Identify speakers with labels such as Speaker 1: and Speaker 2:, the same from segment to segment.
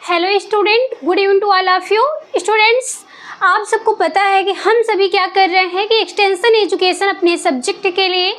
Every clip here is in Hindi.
Speaker 1: Hello student, good evening to all of you students. आप सबको पता है कि हम सभी क्या कर रहे हैं कि एक्सटेंशन एजुकेशन अपने सब्जेक्ट के लिए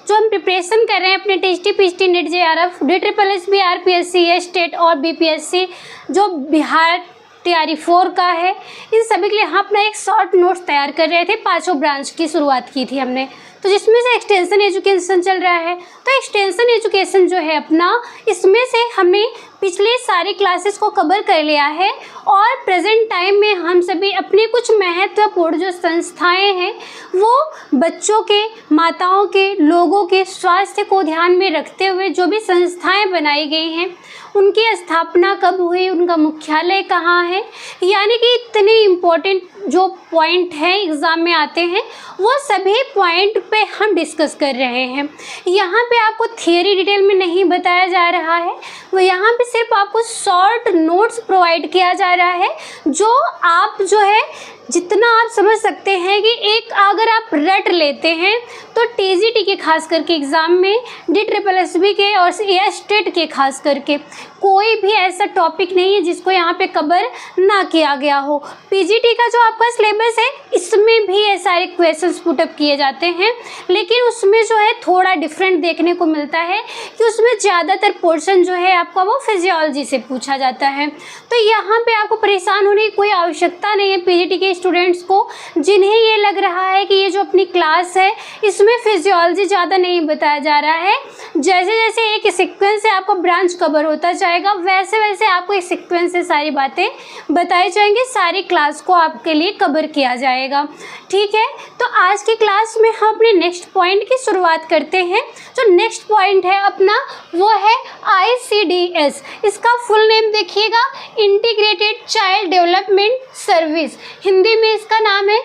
Speaker 1: जो हम प्रिपरेशन कर रहे हैं अपने TST, PhD, net, JRF, DSSB, RPSC, state और बीपीएससी जो बिहार तैयारी 4 का है, इन सभी के लिए हम अपना एक शॉर्ट नोट्स तैयार कर रहे थे। 5 ब्रांच की शुरुआत की थी हमने, तो जिसमें से एक्सटेंशन एजुकेशन चल रहा है। तो एक्सटेंशन एजुकेशन जो है अपना, इसमें से हमने पिछले सारी क्लासेस को कवर कर लिया है और प्रेजेंट टाइम में हम सभी अपने कुछ महत्वपूर्ण जो संस्थाएं हैं वो बच्चों के, माताओं के, लोगों के स्वास्थ्य को ध्यान में रखते हुए जो भी संस्थाएं बनाई गई हैं उनकी स्थापना कब हुई, उनका मुख्यालय कहाँ है, यानी कि इतने इम्पोर्टेंट जो पॉइंट हैं एग्ज़ाम में आते हैं वो सभी पॉइंट पे हम डिस्कस कर रहे हैं। यहाँ पे आपको थियरी डिटेल में नहीं बताया जा रहा है, वो यहाँ पे सिर्फ आपको शॉर्ट नोट्स प्रोवाइड किया जा रहा है जो आप जो है जितना आप समझ सकते हैं कि एक अगर आप रट लेते हैं तो टीजीटी के खास करके एग्ज़ाम में, DSSB के और स्टेट के खास करके कोई भी ऐसा टॉपिक नहीं है जिसको यहाँ पे कवर ना किया गया हो। पीजीटी का जो आपका सिलेबस है इसमें भी ये सारे क्वेश्चंस पुटअप किए जाते हैं, लेकिन उसमें जो है थोड़ा डिफरेंट देखने को मिलता है कि उसमें ज़्यादातर पोर्शन जो है आपका वो फिजियोलॉजी से पूछा जाता है। तो यहाँ पे आपको परेशान होने की कोई आवश्यकता नहीं है पीजीटी के स्टूडेंट्स को, जिन्हें ये लग रहा है कि ये जो अपनी क्लास है इसमें फिजियोलॉजी ज़्यादा नहीं बताया जा रहा है। जैसे जैसे एक सीक्वेंस से आपका ब्रांच कवर होता जाएगा वैसे वैसे आपको एक सीक्वेंस से सारी बातें बताई जाएंगी, सारी क्लास को आपके लिए कवर किया जाएगा। ठीक है, तो आज की क्लास में हम अपने नेक्स्ट पॉइंट की शुरुआत करते हैं। जो नेक्स्ट पॉइंट है अपना वो है ICDS। इसका फुल नेम देखिएगा, integrated child development service. Hindi में इसका नाम है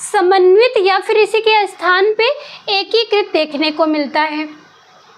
Speaker 1: समन्वित या फिर इसी के स्थान पे एकीकृत देखने को मिलता है।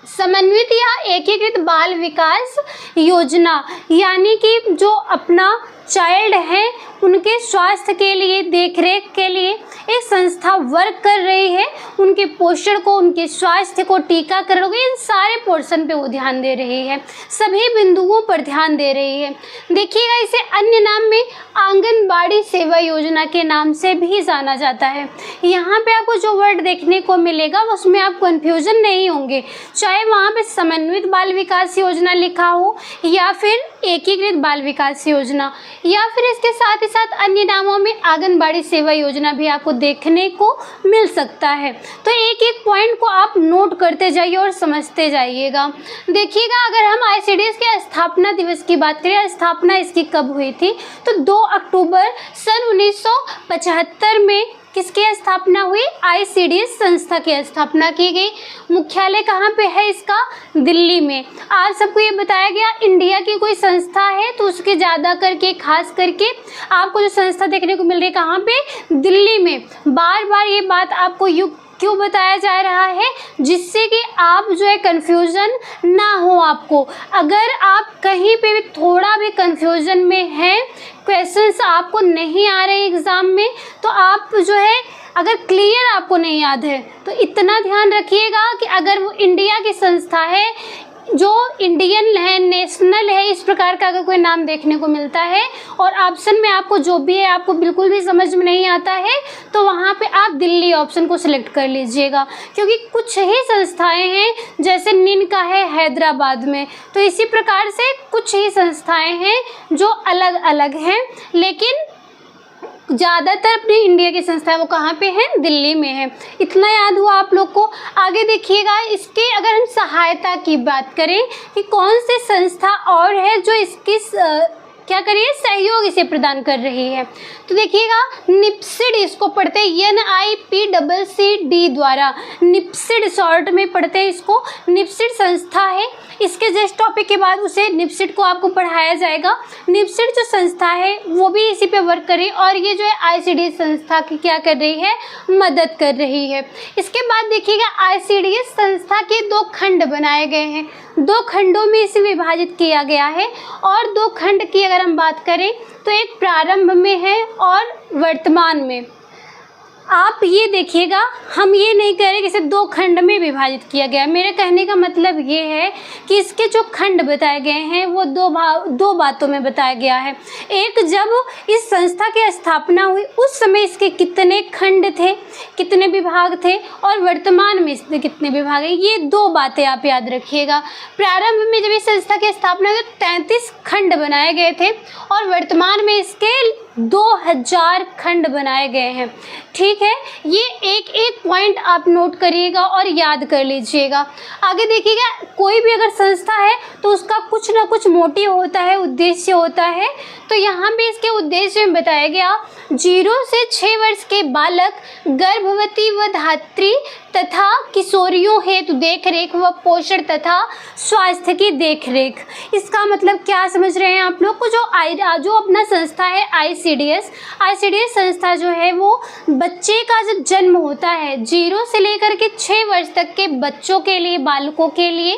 Speaker 1: समन्वित या एकीकृत बाल विकास योजना, यानी कि जो अपना चाइल्ड है उनके स्वास्थ्य के लिए, देखरेख के लिए एक संस्था वर्क कर रही है, उनके पोषण को, उनके स्वास्थ्य को, टीकाकरण को, इन सारे पोर्शन पे वो ध्यान दे रही है, सभी बिंदुओं पर ध्यान दे रही है। देखिएगा इसे अन्य नाम में आंगनबाड़ी सेवा योजना के नाम से भी जाना जाता है। यहाँ पे आपको जो वर्ड देखने को मिलेगा उसमें आप कन्फ्यूजन नहीं होंगे, चाहे वहाँ पे समन्वित बाल विकास योजना लिखा हो या फिर एकीकृत बाल विकास योजना, या फिर इसके साथ ही साथ अन्य नामों में आंगनबाड़ी सेवा योजना भी आपको देखने को मिल सकता है। तो एक एक पॉइंट को आप नोट करते जाइए और समझते जाइएगा। देखिएगा अगर हम ICDS के स्थापना दिवस की बात करें, स्थापना इसकी कब हुई थी तो 2 अक्टूबर सन 1975 में किसकी स्थापना हुई? ICDS संस्था की स्थापना की गई। मुख्यालय कहाँ पे है इसका? दिल्ली में। आज सबको ये बताया गया इंडिया की कोई संस्था है तो उसके ज़्यादा करके खास करके आपको जो संस्था देखने को मिल रही है कहाँ पे? दिल्ली में। बार बार ये बात आपको क्यों बताया जा रहा है? जिससे कि आप जो है कन्फ्यूज़न ना हो आपको। अगर आप कहीं पे भी थोड़ा भी कन्फ्यूज़न में हैं, क्वेश्चंस आपको नहीं आ रहे एग्ज़ाम में, तो आप जो है अगर क्लियर आपको नहीं याद है तो इतना ध्यान रखिएगा कि अगर वो इंडिया की संस्था है, जो इंडियन है, नेशनल है, इस प्रकार का अगर कोई नाम देखने को मिलता है और ऑप्शन में आपको जो भी है आपको बिल्कुल भी समझ में नहीं आता है तो वहाँ पे आप दिल्ली ऑप्शन को सिलेक्ट कर लीजिएगा, क्योंकि कुछ ही संस्थाएं हैं जैसे निन का है हैदराबाद में, तो इसी प्रकार से कुछ ही संस्थाएं हैं जो अलग अलग हैं, लेकिन ज़्यादातर अपनी इंडिया की संस्थाएं वो कहाँ पे हैं? दिल्ली में है। इतना याद हुआ आप लोग को। आगे देखिएगा इसके अगर हम सहायता की बात करें कि कौन सी संस्था और है जो इसकी क्या करिए सहयोग इसे प्रदान कर रही है, तो देखिएगा निप्सिड इसको पढ़ते हैं NIPCCD द्वारा, निप्सिड शॉर्ट में पढ़ते हैं इसको। निप्सिड संस्था है, इसके जस्ट टॉपिक के बाद उसे निप्सिड को आपको पढ़ाया जाएगा। निप्सिड जो संस्था है वो भी इसी पे वर्क कर रही है और ये जो है ICDS संस्था की क्या कर रही है? मदद कर रही है। इसके बाद देखिएगा ICDS संस्था के 2 खंड बनाए गए हैं, 2 खंडों में इसे विभाजित किया गया है और 2 खंड की अगर हम बात करें तो एक प्रारंभ में है और वर्तमान में। आप ये देखिएगा, हम ये नहीं कह रहे कि इसे 2 खंड में विभाजित किया गया। मेरे कहने का मतलब ये है कि इसके जो खंड बताए गए हैं वो 2 बातों में बताया गया है। एक, जब इस संस्था की स्थापना हुई उस समय इसके कितने खंड थे, कितने विभाग थे, और वर्तमान में इसके कितने विभाग हैं, ये 2 बातें आप याद रखिएगा। प्रारंभ में जब इस संस्था की स्थापना हुई 33 खंड बनाए गए थे और वर्तमान में इसके 2000 खंड बनाए गए हैं। ठीक है, ये एक एक पॉइंट आप नोट करिएगा और याद कर लीजिएगा। आगे देखिएगा, कोई भी अगर संस्था है तो उसका कुछ ना कुछ मोटिव होता है, उद्देश्य होता है। तो यहाँ पे इसके उद्देश्य में बताया गया 0 से 6 वर्ष के बालक, गर्भवती व धात्री तथा किशोरियों हेतु देखरेख व पोषण तथा स्वास्थ्य की देखरेख। इसका मतलब क्या समझ रहे हैं आप लोग को? जो अपना संस्था है आईसीडीएस संस्था जो है वो बच्चे का जब जन्म होता है 0 से लेकर के 6 वर्ष तक के बच्चों के लिए, बालकों के लिए,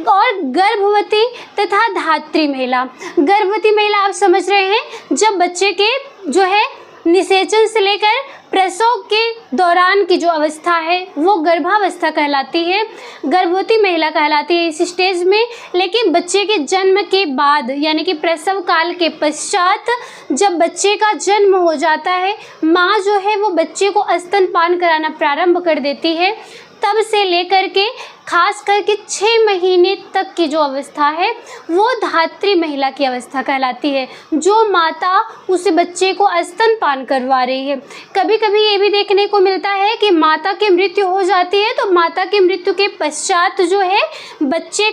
Speaker 1: और गर्भवती तथा धात्री महिला। गर्भवती महिला आप समझ रहे हैं जब बच्चे के जो है निषेचन से लेकर प्रसव के दौरान की जो अवस्था है वो गर्भावस्था कहलाती है, गर्भवती महिला कहलाती है इस स्टेज में। लेकिन बच्चे के जन्म के बाद यानी कि प्रसव काल के पश्चात जब बच्चे का जन्म हो जाता है, माँ जो है वो बच्चे को स्तनपान कराना प्रारंभ कर देती है। तब से लेकर के खास करके 6 महीने तक की जो अवस्था है वो धात्री महिला की अवस्था कहलाती है, जो माता उस बच्चे को स्तनपान करवा रही है। कभी कभी ये भी देखने को मिलता है कि माता की मृत्यु हो जाती है तो माता की मृत्यु के पश्चात जो है बच्चे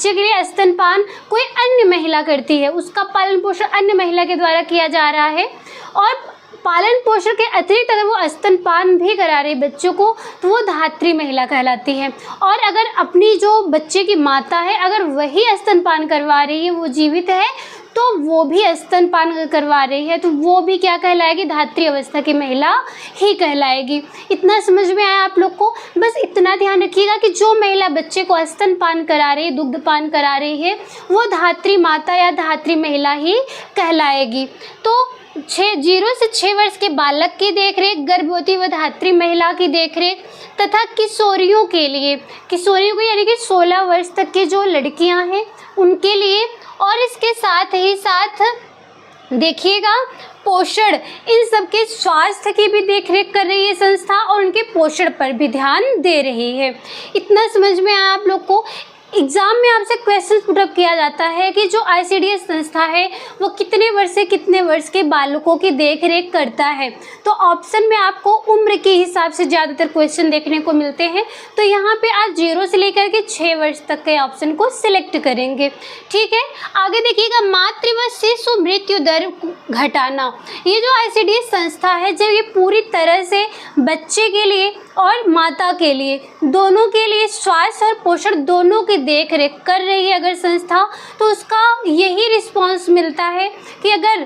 Speaker 1: के लिए स्तनपान कोई अन्य महिला करती है, उसका पालन पोषण अन्य महिला के द्वारा किया जा रहा है। और पालन पोषण के अतिरिक्त अगर वो स्तनपान भी करा रही बच्चों को तो वो धात्री महिला कहलाती है। और अगर अपनी जो बच्चे की माता है अगर वही स्तनपान करवा रही है, वो जीवित है, तो वो भी स्तनपान करवा रही है तो वो भी क्या कहलाएगी? धात्री अवस्था की महिला ही कहलाएगी। इतना समझ में आया आप लोग को? बस इतना ध्यान रखिएगा कि जो महिला बच्चे को स्तनपान करा रही है, दुग्धपान करा रही है, वो धात्री माता या धात्री महिला ही कहलाएगी। तो 0 से 6 वर्ष के बालक की देखरेख, गर्भवती व धात्री महिला की देखरेख तथा किशोरियों के लिए, किशोरियों को यानी कि 16 वर्ष तक की जो लड़कियां हैं उनके लिए, और इसके साथ ही साथ देखिएगा पोषण, इन सब के स्वास्थ्य की भी देखरेख कर रही है संस्था और उनके पोषण पर भी ध्यान दे रही है। इतना समझ में आया आप लोग को? एग्जाम में आपसे क्वेश्चन पुटअप किया जाता है कि जो आईसीडीएस संस्था है वो कितने वर्ष से कितने वर्ष के बालकों की देखरेख करता है। तो ऑप्शन में आपको उम्र के हिसाब से ज़्यादातर क्वेश्चन देखने को मिलते हैं। तो यहाँ पे आप 0 से लेकर के 6 वर्ष तक के ऑप्शन को सिलेक्ट करेंगे। ठीक है, आगे देखिएगा, मातृ व शिशु मृत्यु दर घटाना। ये जो आईसीडीएस संस्था है जब ये पूरी तरह से बच्चे के लिए और माता के लिए, दोनों के लिए स्वास्थ्य और पोषण दोनों की देख रेख कर रही है अगर संस्था, तो उसका यही रिस्पॉन्स मिलता है कि अगर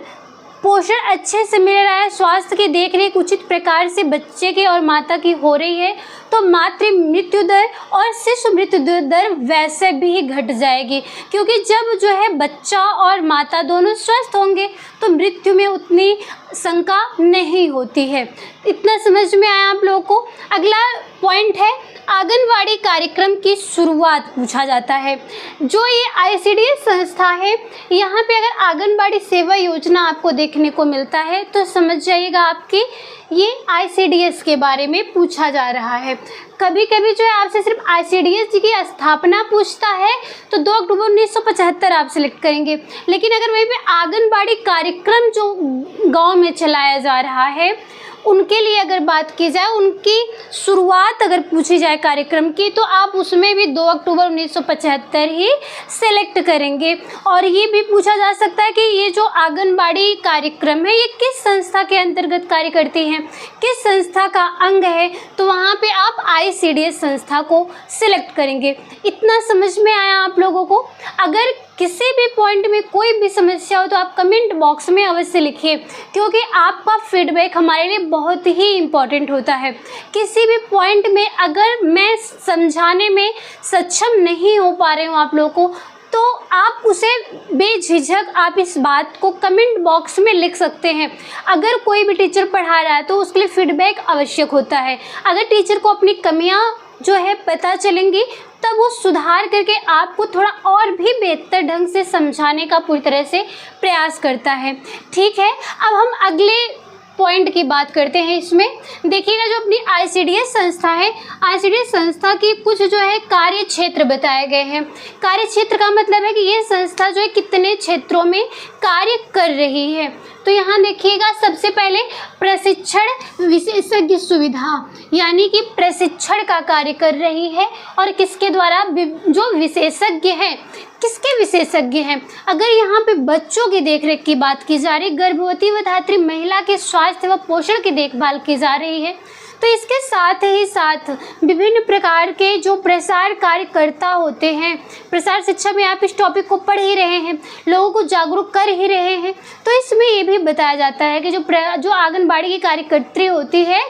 Speaker 1: पोषण अच्छे से मिल रहा है, स्वास्थ्य की देखरेख उचित प्रकार से बच्चे की और माता की हो रही है, तो मातृ मृत्यु दर और शिशु मृत्यु दर वैसे भी ही घट जाएगी। क्योंकि जब जो है बच्चा और माता दोनों स्वस्थ होंगे तो मृत्यु में उतनी शंका नहीं होती है। इतना समझ में आया आप लोगों को? अगला पॉइंट है आंगनवाड़ी कार्यक्रम की शुरुआत पूछा जाता है। जो ये आईसीडीएस संस्था है, यहाँ पे अगर आंगनवाड़ी सेवा योजना आपको देखने को मिलता है तो समझ जाइएगा आपकी ये आईसीडीएस के बारे में पूछा जा रहा है। कभी कभी जो है आपसे सिर्फ आईसीडीएस की स्थापना पूछता है तो 2 अक्टूबर 1975 आप सिलेक्ट करेंगे। लेकिन अगर वहीं पे आंगनबाड़ी कार्यक्रम जो गांव में चलाया जा रहा है उनके लिए अगर बात की जाए, उनकी शुरुआत अगर पूछी जाए कार्यक्रम की, तो आप उसमें भी 2 अक्टूबर 1975 ही सेलेक्ट करेंगे। और ये भी पूछा जा सकता है कि ये जो आंगनबाड़ी कार्यक्रम है ये किस संस्था के अंतर्गत कार्य करती हैं, किस संस्था का अंग है, तो वहाँ पे आप आईसीडीएस संस्था को सिलेक्ट करेंगे। इतना समझ में आया आप लोगों को? अगर किसी भी पॉइंट में कोई भी समस्या हो तो आप कमेंट बॉक्स में अवश्य लिखिए, क्योंकि आपका फीडबैक हमारे लिए बहुत ही इम्पॉर्टेंट होता है। किसी भी पॉइंट में अगर मैं समझाने में सक्षम नहीं हो पा रही हूँ आप लोगों को, तो आप उसे बेझिझक आप इस बात को कमेंट बॉक्स में लिख सकते हैं। अगर कोई भी टीचर पढ़ा रहा है तो उसके लिए फीडबैक आवश्यक होता है। अगर टीचर को अपनी कमियां जो है पता चलेंगी तब वो सुधार करके आपको थोड़ा और भी बेहतर ढंग से समझाने का पूरी तरह से प्रयास करता है। ठीक है, अब हम अगले पॉइंट की बात करते हैं। इसमें देखिएगा, जो अपनी आईसीडीएस संस्था है, आईसीडीएस संस्था की कुछ जो है कार्य क्षेत्र बताए गए हैं। कार्य क्षेत्र का मतलब है कि ये संस्था जो है कितने क्षेत्रों में कार्य कर रही है। तो यहाँ देखिएगा, सबसे पहले प्रशिक्षण विशेषज्ञ सुविधा, यानी कि प्रशिक्षण का कार्य कर रही है। और किसके द्वारा? जो विशेषज्ञ हैं। किसके विशेषज्ञ हैं? अगर यहाँ पे बच्चों की देखरेख की बात की जा रही, गर्भवती व धात्री महिला के स्वास्थ्य व पोषण की देखभाल की जा रही है, तो इसके साथ ही साथ विभिन्न प्रकार के जो प्रसार कार्यकर्ता होते हैं, प्रसार शिक्षा में आप इस टॉपिक को पढ़ ही रहे हैं, लोगों को जागरूक कर ही रहे हैं, तो इसमें ये भी बताया जाता है कि जो आंगनबाड़ी की कार्यकर्त्री होती है,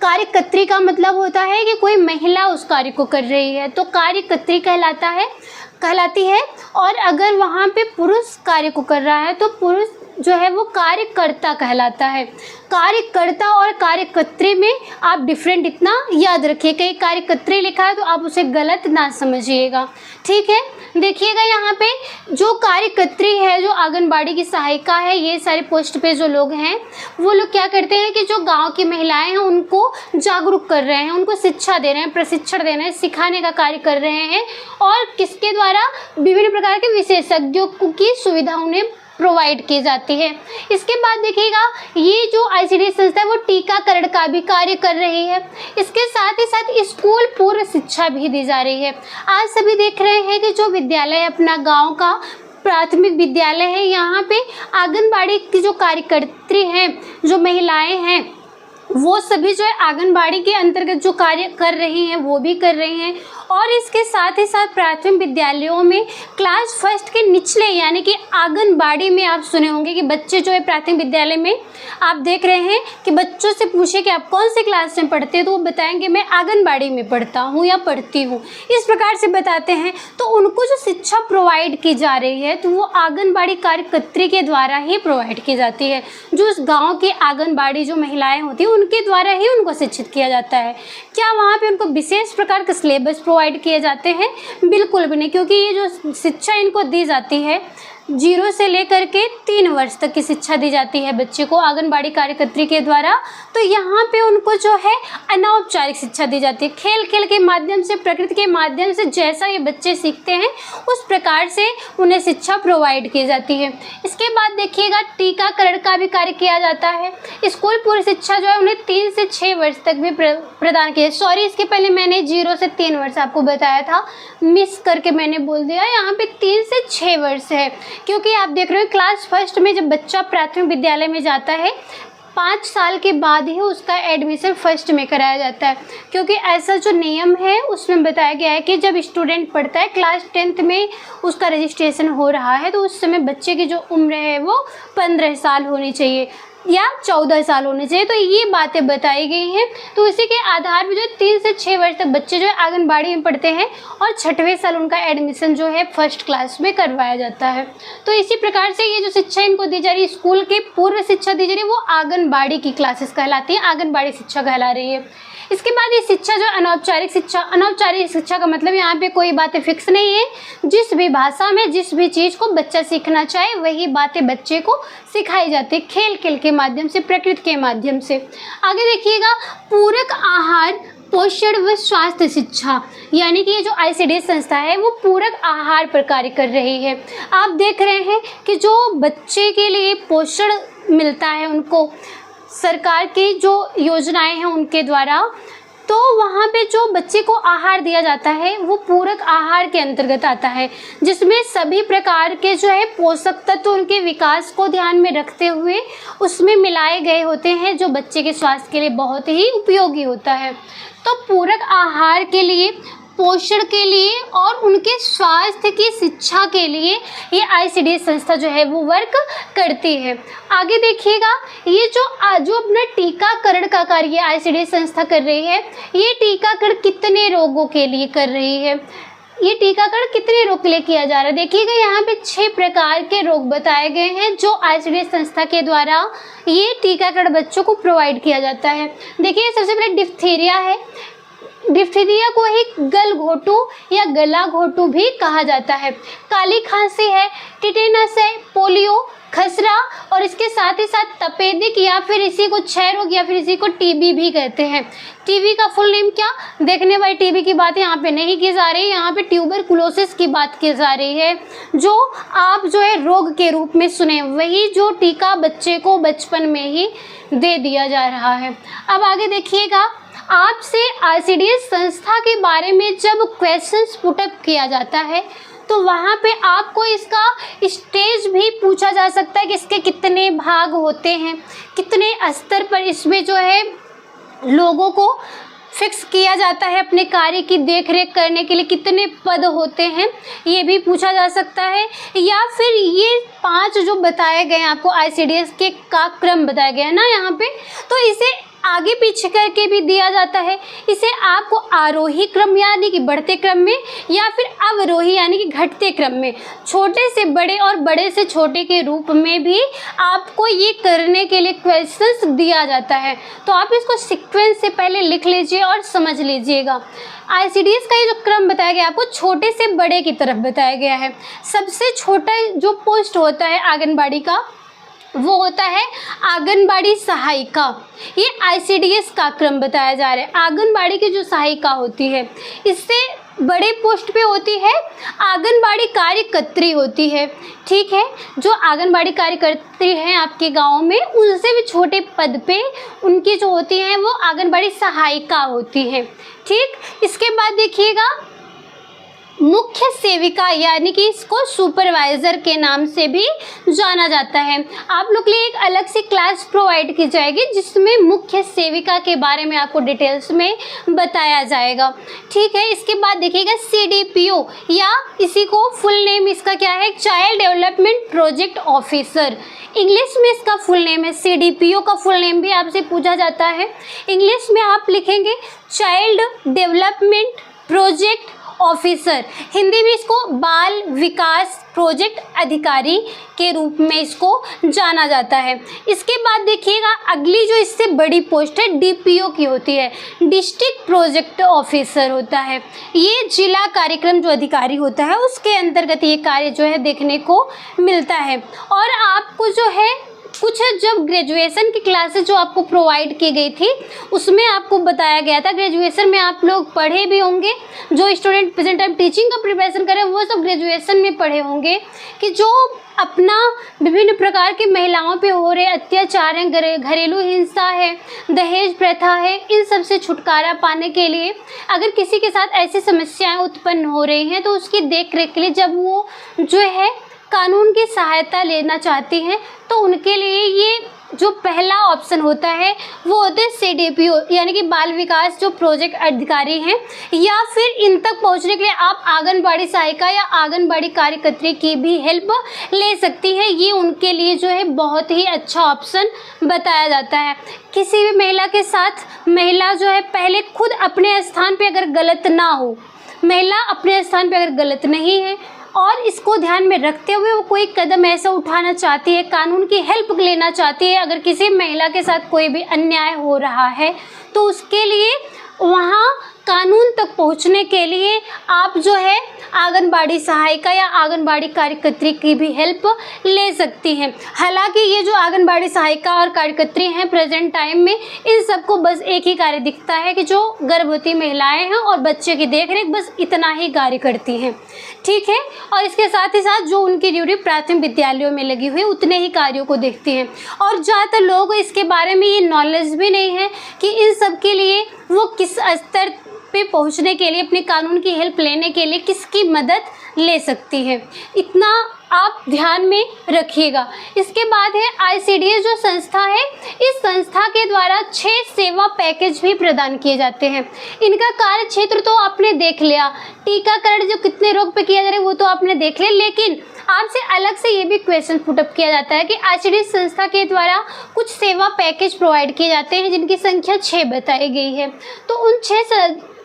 Speaker 1: कार्यकर्त्री का मतलब होता है कि कोई महिला उस कार्य को कर रही है, तो कार्यकर्त्री कहलाती है। और अगर वहाँ पे पुरुष कार्य को कर रहा है तो पुरुष जो है वो कार्यकर्ता कहलाता है। कार्यकर्ता और कार्यकर्त्री में आप डिफरेंट इतना याद रखिए। कहीं कार्यकर्त्री लिखा है तो आप उसे गलत ना समझिएगा। ठीक है, देखिएगा यहाँ पे जो कार्यकर्त्री है, जो आंगनबाड़ी की सहायिका है, ये सारे पोस्ट पे जो लोग हैं वो लोग क्या करते हैं कि जो गांव की महिलाएं हैं उनको जागरूक कर रहे हैं, उनको शिक्षा दे रहे हैं, प्रशिक्षण दे रहे हैं, सिखाने का कार्य कर रहे हैं। और किसके द्वारा? विभिन्न प्रकार के विशेषज्ञों की सुविधा उन्हें प्रोवाइड की जाती है। इसके बाद देखिएगा, ये जो आईसीडीएस संस्था है वो टीकाकरण का भी कार्य कर रही है। इसके साथ ही साथ स्कूल पूर्व शिक्षा भी दी जा रही है। आज सभी देख रहे हैं कि जो विद्यालय अपना गांव का प्राथमिक विद्यालय है, यहाँ पे आंगनबाड़ी की जो कार्यकर्त्री हैं, जो महिलाएं हैं, वो सभी जो है आंगनबाड़ी के अंतर्गत जो कार्य कर रही हैं वो भी कर रही हैं। और इसके साथ ही साथ प्राथमिक विद्यालयों में क्लास फर्स्ट के निचले, यानी कि आंगनबाड़ी में आप सुने होंगे कि बच्चे जो है प्राथमिक विद्यालय में आप देख रहे हैं कि बच्चों से पूछे कि आप कौन से क्लास में पढ़ते हैं तो वो बताएंगे मैं आंगनबाड़ी में पढ़ता हूँ या पढ़ती हूँ, इस प्रकार से बताते हैं। तो उनको जो शिक्षा प्रोवाइड की जा रही है तो वो आंगनबाड़ी कार्यकर्त्री के द्वारा ही प्रोवाइड की जाती है। जो उस गाँव की आंगनबाड़ी जो महिलाएँ होती हैं उनके द्वारा ही उनको शिक्षित किया जाता है। क्या वहाँ पे उनको विशेष प्रकार का सिलेबस प्रोवाइड किए जाते हैं? बिल्कुल भी नहीं, क्योंकि ये जो शिक्षा इनको दी जाती है 0 से लेकर के 3 वर्ष तक की शिक्षा दी जाती है बच्चे को आंगनबाड़ी कार्यकर्त्री के द्वारा। तो यहाँ पे उनको जो है अनौपचारिक शिक्षा दी जाती है, खेल खेल के माध्यम से, प्रकृति के माध्यम से, जैसा ये बच्चे सीखते हैं उस प्रकार से उन्हें शिक्षा प्रोवाइड की जाती है। इसके बाद देखिएगा, टीकाकरण का भी कार्य किया जाता है। स्कूल पूर्व शिक्षा जो है उन्हें 3 से 6 वर्ष तक भी प्रदान किया। सॉरी, इसके पहले मैंने 0 से 3 वर्ष आपको बताया था, मिस करके मैंने बोल दिया। यहाँ पे 3 से 6 वर्ष है, क्योंकि आप देख रहे हो क्लास फर्स्ट में जब बच्चा प्राथमिक विद्यालय में जाता है 5 साल के बाद ही उसका एडमिशन फर्स्ट में कराया जाता है। क्योंकि ऐसा जो नियम है उसमें बताया गया है कि जब स्टूडेंट पढ़ता है क्लास 10th में उसका रजिस्ट्रेशन हो रहा है तो उस समय बच्चे की जो उम्र है वो 15 साल होनी चाहिए या 14 साल होने चाहिए। तो ये बातें बताई गई हैं। तो इसी के आधार पर जो 3 से 6 वर्ष तक बच्चे जो है आंगनबाड़ी में पढ़ते हैं और 6वें साल उनका एडमिशन जो है फर्स्ट क्लास में करवाया जाता है। तो इसी प्रकार से ये जो शिक्षा इनको दी जा रही है, स्कूल की पूर्व शिक्षा दी जा रही है, वो आंगनबाड़ी की क्लासेस कहलाती है, आंगनबाड़ी शिक्षा कहला रही है। इसके बाद ये शिक्षा जो अनौपचारिक शिक्षा का मतलब यहाँ पे कोई बातें फिक्स नहीं है। जिस भी भाषा में जिस भी चीज़ को बच्चा सीखना चाहे वही बातें बच्चे को सिखाई जाती है, खेल खेल के माध्यम से, प्रकृति के माध्यम से। आगे देखिएगा, पूरक आहार, पोषण व स्वास्थ्य शिक्षा, यानी कि ये जो आईसीडीएस संस्था है वो पूरक आहार पर कार्य कर रही है। आप देख रहे हैं कि जो बच्चे के लिए पोषण मिलता है उनको सरकार की जो योजनाएं हैं उनके द्वारा, तो वहाँ पे जो बच्चे को आहार दिया जाता है वो पूरक आहार के अंतर्गत आता है, जिसमें सभी प्रकार के जो है पोषक तत्व उनके विकास को ध्यान में रखते हुए उसमें मिलाए गए होते हैं, जो बच्चे के स्वास्थ्य के लिए बहुत ही उपयोगी होता है। तो पूरक आहार के लिए, पोषण के लिए और उनके स्वास्थ्य की शिक्षा के लिए ये आईसीडीएस संस्था जो है वो वर्क करती है। आगे देखिएगा, ये जो अपना टीकाकरण का कार्य आईसीडीएस संस्था कर रही है, ये टीकाकरण कितने रोगों के लिए कर रही है? ये टीकाकरण कितने रोग के लिए किया जा रहा है? देखिएगा यहाँ पे 6 प्रकार के रोग बताए गए हैं जो आईसीडीएस संस्था के द्वारा ये टीकाकरण बच्चों को प्रोवाइड किया जाता है। देखिए सबसे पहले डिप्थीरिया है। डिप्थीरिया को ही गलघोटू या गला घोटू भी कहा जाता है। काली खांसी है, टिटेनस है, पोलियो, खसरा और इसके साथ ही साथ तपेदिक या फिर इसी को क्षय रोग या फिर इसी को टीबी भी कहते हैं। टीबी का फुल नेम क्या? देखने वाली टीबी की बात यहाँ पे नहीं की जा रही, यहाँ पे ट्यूबरकुलोसिस की बात की जा रही है, जो आप जो है रोग के रूप में सुने वही जो टीका बच्चे को बचपन में ही दे दिया जा रहा है। अब आगे देखिएगा, आपसे आईसीडीएस संस्था के बारे में जब क्वेश्चंस पुटअप किया जाता है तो वहाँ पे आपको इसका स्टेज भी पूछा जा सकता है कि इसके कितने भाग होते हैं, कितने स्तर पर इसमें जो है लोगों को फिक्स किया जाता है अपने कार्य की देखरेख करने के लिए, कितने पद होते हैं ये भी पूछा जा सकता है। या फिर ये 5 जो बताए गए हैं आपको आईसीडीएस के का क्रम बताया गया है ना यहाँ पे, तो इसे आगे पीछे करके भी दिया जाता है। इसे आपको आरोही क्रम यानी कि बढ़ते क्रम में या फिर अवरोही यानी कि घटते क्रम में, छोटे से बड़े और बड़े से छोटे के रूप में भी आपको ये करने के लिए क्वेश्चंस दिया जाता है। तो आप इसको सीक्वेंस से पहले लिख लीजिए और समझ लीजिएगा। आईसीडीएस का ये जो क्रम बताया गया आपको छोटे से बड़े की तरफ बताया गया है। सबसे छोटा जो पोस्ट होता है आंगनबाड़ी का वो होता है आंगनबाड़ी सहायिका। ये आईसीडीएस का क्रम बताया जा रहा है। आंगनबाड़ी की जो सहायिका होती है इससे बड़े पोस्ट पे होती है आंगनबाड़ी कार्यकर्त्री होती है। ठीक है, जो आंगनबाड़ी कार्यकर्त्री हैं आपके गांव में उनसे भी छोटे पद पे उनकी जो होती हैं वो आंगनबाड़ी सहायिका होती है। ठीक, इसके बाद देखिएगा मुख्य सेविका यानी कि इसको सुपरवाइजर के नाम से भी जाना जाता है। आप लोग के लिए एक अलग से क्लास प्रोवाइड की जाएगी जिसमें मुख्य सेविका के बारे में आपको डिटेल्स में बताया जाएगा। ठीक है, इसके बाद देखिएगा सीडीपीओ या इसी को फुल नेम इसका क्या है? Child development project officer. English में इसका फुल नेम है। सीडीपीओ का फुल नेम भी आपसे पूछा जाता है। इंग्लिश में आप लिखेंगे child development project officer. Hindi में इसको बाल विकास प्रोजेक्ट अधिकारी के रूप में इसको जाना जाता है। इसके बाद देखिएगा अगली जो इससे बड़ी पोस्ट है डीपीओ की होती है, डिस्ट्रिक्ट प्रोजेक्ट ऑफिसर होता है। ये जिला कार्यक्रम जो अधिकारी होता है उसके अंतर्गत ये कार्य जो है देखने को मिलता है। और आपको जो है कुछ जब ग्रेजुएशन की क्लासेस जो आपको प्रोवाइड की गई थी उसमें आपको बताया गया था, ग्रेजुएशन में आप लोग पढ़े भी होंगे, जो स्टूडेंट प्रेजेंट टाइम टीचिंग का प्रिपरेशन कर रहे हैं वो सब ग्रेजुएशन में पढ़े होंगे कि जो अपना विभिन्न प्रकार की महिलाओं पे हो रहे अत्याचार हैं, घरेलू हिंसा है, दहेज प्रथा है, इन सब से छुटकारा पाने के लिए अगर किसी के साथ ऐसी समस्याएं उत्पन्न हो रही हैं तो उसकी देख रेख के लिए जब वो जो है कानून की सहायता लेना चाहती हैं तो उनके लिए ये जो पहला ऑप्शन होता है वो होते हैं सीडीपीओ यानी कि बाल विकास जो प्रोजेक्ट अधिकारी हैं, या फिर इन तक पहुंचने के लिए आप आंगनबाड़ी सहायिका या आंगनबाड़ी कार्यकर्त्री की भी हेल्प ले सकती हैं। ये उनके लिए जो है बहुत ही अच्छा ऑप्शन बताया जाता है। किसी भी महिला के साथ महिला जो है पहले खुद अपने स्थान पर अगर गलत ना हो, महिला अपने स्थान पर अगर गलत नहीं है और इसको ध्यान में रखते हुए वो कोई कदम ऐसा उठाना चाहती है, कानून की हेल्प लेना चाहती है, अगर किसी महिला के साथ कोई भी अन्याय हो रहा है तो उसके लिए वहाँ कानून तक पहुँचने के लिए आप जो है आंगनबाड़ी सहायिका या आंगनबाड़ी कार्यकर्त्री की भी हेल्प ले सकती हैं। हालांकि ये जो आंगनबाड़ी सहायिका और कार्यकर्त्री हैं प्रेजेंट टाइम में इन सबको बस एक ही कार्य दिखता है कि जो गर्भवती महिलाएं हैं और बच्चे की देखरेख, बस इतना ही कार्य करती हैं। ठीक है, और इसके साथ ही साथ जो उनकी ड्यूटी प्राथमिक विद्यालयों में लगी हुई उतने ही कार्यों को देखती हैं। और ज़्यादातर लोगों को इसके बारे में ये नॉलेज भी नहीं है कि इन सब के लिए वो किस स्तर पे पहुंचने के लिए, अपने कानून की हेल्प लेने के लिए किसकी मदद ले सकती है। इतना आप ध्यान में रखिएगा। इसके बाद है आईसीडीएस जो संस्था है, इस संस्था के द्वारा 6 सेवा पैकेज भी प्रदान किए जाते हैं। इनका कार्य क्षेत्र तो आपने देख लिया, टीकाकरण जो कितने रोग पे किया जा रहा है वो तो आपने देख लिया, लेकिन आपसे अलग से ये भी क्वेश्चन पुटअप किया जाता है कि आईसीडीएस संस्था के द्वारा कुछ सेवा पैकेज प्रोवाइड किए जाते हैं जिनकी संख्या 6 बताई गई है। तो उन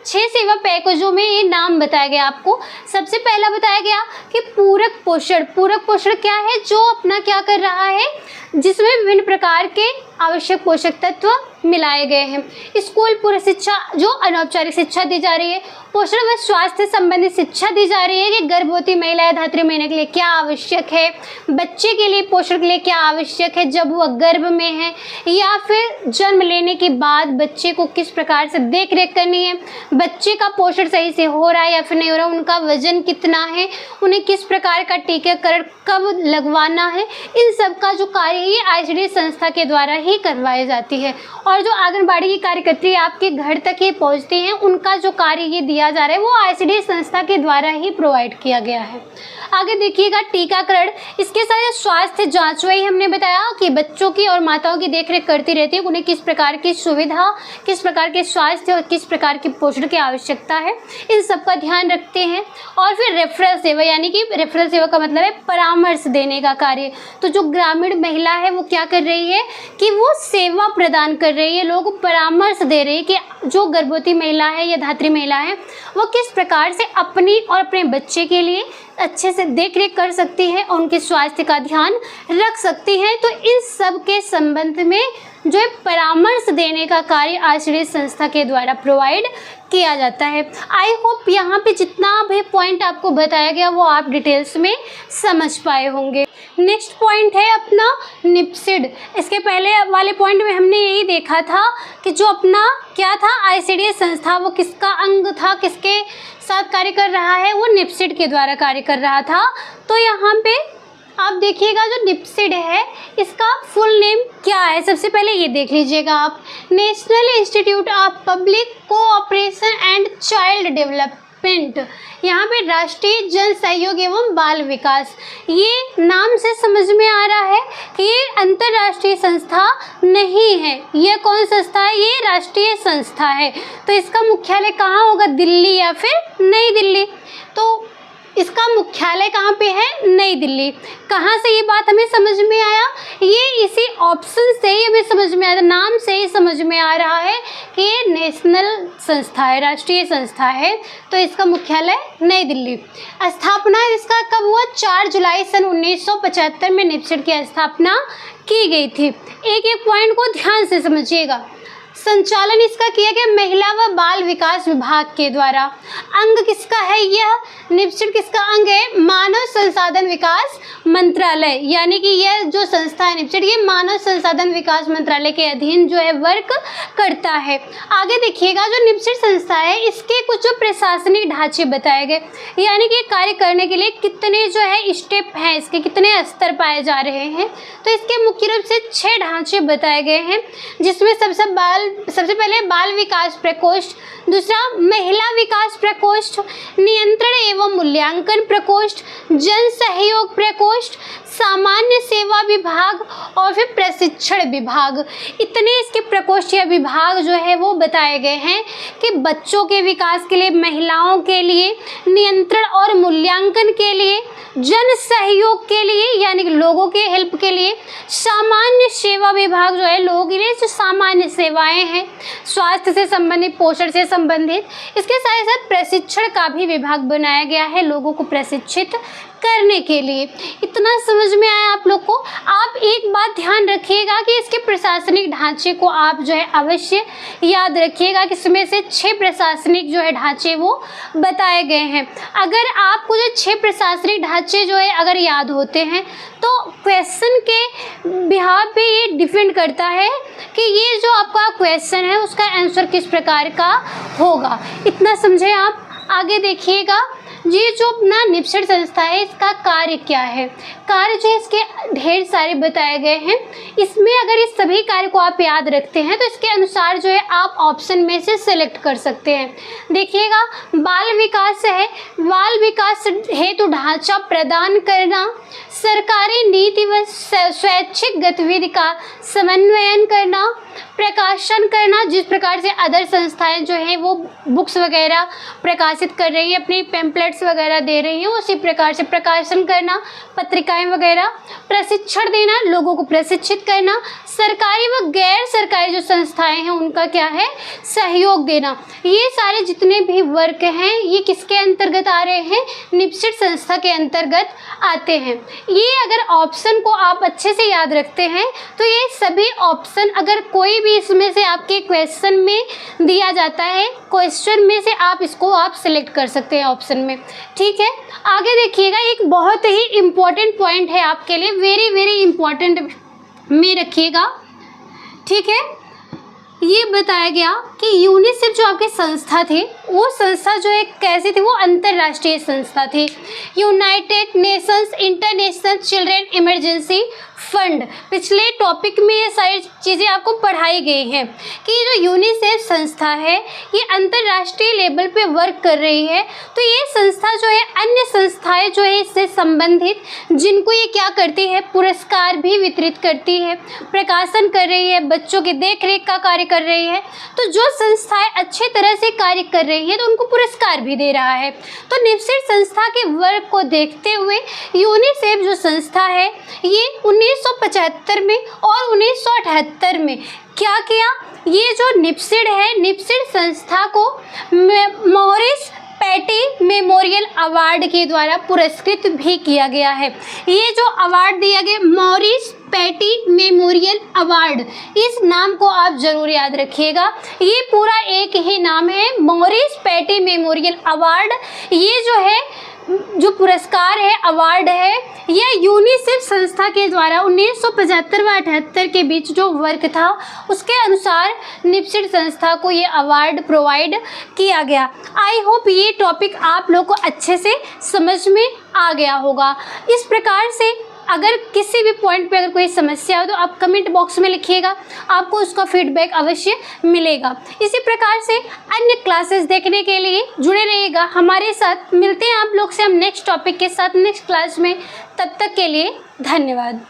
Speaker 1: 6 सेवा पैकेजों में ये नाम बताया गया आपको। सबसे पहला बताया गया कि पूरक पोषण। पूरक पोषण क्या है? जो अपना क्या कर रहा है, जिसमें विभिन्न प्रकार के आवश्यक पोषक तत्व मिलाए गए हैं। स्कूल पूर्व शिक्षा, जो अनौपचारिक शिक्षा दी जा रही है। पोषण व स्वास्थ्य संबंधित शिक्षा दी जा रही है कि गर्भवती महिलाएं धात्री महीने के लिए क्या आवश्यक है, बच्चे के लिए पोषण के लिए क्या आवश्यक है जब वह गर्भ में है, या फिर जन्म लेने के बाद बच्चे को किस प्रकार से देख रेख करनी है, बच्चे का पोषण सही से हो रहा है या फिर नहीं हो रहा, उनका वजन कितना है, उन्हें किस प्रकार का टीकाकरण कब लगवाना है। इन सब का जो कार्य ये ICDS संस्था के द्वारा ही करवाई जाती है। और जो आंगनबाड़ी की कार्यकर्त्री आपके घर तक ये पहुंचती हैं, उनका जो कार्य ये दिया जा रहा है वो ICDS संस्था के द्वारा ही प्रोवाइड किया गया है। आगे देखिएगा टीकाकरण। इसके साथ स्वास्थ्य जांच, वही हमने बताया कि बच्चों की और माताओं की देखरेख करती रहती है, उन्हें किस प्रकार की सुविधा, किस प्रकार के स्वास्थ्य और किस प्रकार की पोषण की आवश्यकता है, इन सब का ध्यान रखते हैं। और फिर रेफरल सेवा, यानी कि रेफरल सेवा का मतलब है परामर्श देने का कार्य। तो जो ग्रामीण महिला है वो क्या कर रही है कि वो सेवा प्रदान कर रही है, लोगों को परामर्श दे रही है कि जो गर्भवती महिला है या धात्री महिला है वो किस प्रकार से अपनी और अपने बच्चे के लिए अच्छे से देख रेख कर सकती है और उनके स्वास्थ्य का ध्यान रख सकती है। तो इन सब के संबंध में जो है परामर्श देने का कार्य ICDS संस्था के द्वारा प्रोवाइड किया जाता है। आई होप यहाँ पे जितना भी पॉइंट आपको बताया गया वो आप डिटेल्स में समझ पाए होंगे। नेक्स्ट पॉइंट है अपना निप्सिड। इसके पहले वाले पॉइंट में हमने यही देखा था कि जो अपना क्या था ICDS संस्था वो किसका अंग था, किसके साथ कार्य कर रहा है, वो निप्सिड के द्वारा कार्य कर रहा था। तो यहाँ पे आप देखिएगा जो निप्सिड है इसका फुल नेम क्या है, सबसे पहले ये देख लीजिएगा आप। National institute of public cooperation and child development, यहाँ पे राष्ट्रीय जन सहयोग एवं बाल विकास। ये नाम से समझ में आ रहा है कि ये अंतर्राष्ट्रीय संस्था नहीं है। ये कौन संस्था है? ये राष्ट्रीय संस्था है। तो इसका मुख्यालय कहाँ होगा? दिल्ली या फिर नई दिल्ली। तो इसका मुख्यालय कहाँ पे है? नई दिल्ली। कहाँ से ये बात हमें समझ में आया? ये इसी ऑप्शन से ही हमें समझ में आया, नाम से ही समझ में आ रहा है कि ये नेशनल संस्था है, राष्ट्रीय संस्था है। तो इसका मुख्यालय नई दिल्ली। स्थापना इसका कब हुआ? 4 जुलाई सन 1975 में निप्सिड की स्थापना की गई थी। एक एक पॉइंट को ध्यान से समझिएगा। संचालन इसका किया गया महिला व बाल विकास विभाग के द्वारा। अंग किसका है? यह निप्सिड किसका अंग है? मानव संसाधन विकास मंत्रालय, यानी कि यह जो संस्था है निप्सिड ये मानव संसाधन विकास मंत्रालय के अधीन जो है वर्क करता है। आगे देखिएगा जो निप्सिड संस्था है इसके कुछ जो प्रशासनिक ढांचे बताए गए, यानी कि कार्य करने के लिए कितने जो है स्टेप हैं, इसके कितने स्तर पाए जा रहे हैं। तो इसके मुख्य रूप से 6 ढांचे बताए गए हैं, जिसमें सबसे पहले बाल विकास प्रकोष्ठ, दूसरा महिला विकास प्रकोष्ठ, नियंत्रण एवं मूल्यांकन प्रकोष्ठ, जन सहयोग प्रकोष्ठ, सामान्य सेवा विभाग और फिर प्रशिक्षण विभाग। इतने इसके प्रकोष्ठ या विभाग जो है वो बताए गए हैं कि बच्चों के विकास के लिए, महिलाओं के लिए, नियंत्रण और मूल्यांकन के लिए, जन सहयोग के लिए यानी कि लोगों के हेल्प के लिए, सामान्य सेवा विभाग जो है लोगों के लिए जो सामान्य सेवाएं हैं, स्वास्थ्य से संबंधित, पोषण से संबंधित। इसके साथ साथ प्रशिक्षण का भी विभाग बनाया गया है लोगों को प्रशिक्षित करने के लिए। इतना समझ में आया आप लोग को? आप एक बात ध्यान रखिएगा कि इसके प्रशासनिक ढांचे को आप जो है अवश्य याद रखिएगा कि इसमें से 6 प्रशासनिक जो है ढांचे वो बताए गए हैं। अगर आपको जो 6 प्रशासनिक ढांचे जो है अगर याद होते हैं तो क्वेश्चन के बिहाव पे ये डिपेंड करता है कि ये जो आपका क्वेश्चन है उसका आंसर किस प्रकार का होगा। इतना समझे आप? आगे देखिएगा ये जो अपना निप्सिड संस्था है इसका कार्य क्या है। कार्य जो है इसके ढेर सारे बताए गए हैं। इसमें अगर इस सभी कार्य को आप याद रखते हैं तो इसके अनुसार जो है आप ऑप्शन में से सिलेक्ट कर सकते हैं। देखिएगा बाल विकास है, बाल विकास हेतु ढांचा प्रदान करना, सरकारी नीति व स्वैच्छिक गतिविधि का समन्वयन करना, प्रकाशन करना, जिस प्रकार से अदर संस्थाएं जो हैं वो बुक्स वगैरह प्रकाशित कर रही है, अपनी पैम्पलेट पैम्फलेट्स वगैरह दे रही हैं उसी प्रकार से प्रकाशन करना, पत्रिकाएं वगैरह, प्रशिक्षण देना, लोगों को प्रशिक्षित करना, सरकारी व गैर सरकारी जो संस्थाएं हैं उनका क्या है, सहयोग देना। ये सारे जितने भी वर्क हैं ये किसके अंतर्गत आ रहे हैं, निपसित संस्था के अंतर्गत आते हैं। ये अगर ऑप्शन को आप अच्छे से याद रखते हैं तो ये सभी ऑप्शन अगर कोई भी इसमें से आपके क्वेश्चन में दिया जाता है, क्वेश्चन में से आप इसको आप सिलेक्ट कर सकते हैं ऑप्शन में। ठीक है, आगे देखिएगा, एक बहुत ही इम्पोर्टेंट पॉइंट है आपके लिए, वेरी वेरी इम्पोर्टेंट में रखिएगा। ठीक है, ये बताया गया कि यूनिसेफ जो आपकी संस्था थी वो संस्था जो है कैसी थी, वो अंतर्राष्ट्रीय संस्था थी। United Nations international children emergency fund, पिछले टॉपिक में ये सारी चीज़ें आपको पढ़ाई गई हैं कि जो यूनिसेफ संस्था है ये अंतर्राष्ट्रीय लेवल पे वर्क कर रही है। तो ये संस्था जो है अन्य संस्थाएं जो है इससे संबंधित जिनको ये क्या करती है, पुरस्कार भी वितरित करती है, प्रकाशन कर रही है, बच्चों की देखरेख का कार्य कर रही है। तो जो संस्थाएं अच्छे तरह से कार्य कर रही है तो उनको पुरस्कार भी दे रहा है। तो निपसित संस्था के वर्क को देखते हुए यूनिसेफ जो संस्था है ये 1975 में और 1978 में क्या किया, ये जो निपसित है, निपसित संस्था को मॉरिस पैटी मेमोरियल अवार्ड के द्वारा पुरस्कृत भी किया गया है। ये जो अवार्ड दिया गया मॉरिस पैटी मेमोरियल अवार्ड, इस नाम को आप जरूर याद रखिएगा। ये पूरा एक ही नाम है, मॉरिस पैटी मेमोरियल अवार्ड। ये जो है जो पुरस्कार है, अवार्ड है, यह यूनिसेफ संस्था के द्वारा 1975 व 78 के बीच जो वर्क था उसके अनुसार निपसित संस्था को ये अवार्ड प्रोवाइड किया गया। आई होप ये टॉपिक आप लोग को अच्छे से समझ में आ गया होगा। इस प्रकार से अगर किसी भी पॉइंट पे अगर कोई समस्या हो तो आप कमेंट बॉक्स में लिखिएगा, आपको उसका फीडबैक अवश्य मिलेगा। इसी प्रकार से अन्य क्लासेस देखने के लिए जुड़े रहिएगा हमारे साथ। मिलते हैं आप लोग से हम नेक्स्ट टॉपिक के साथ नेक्स्ट क्लास में, तब तक के लिए धन्यवाद।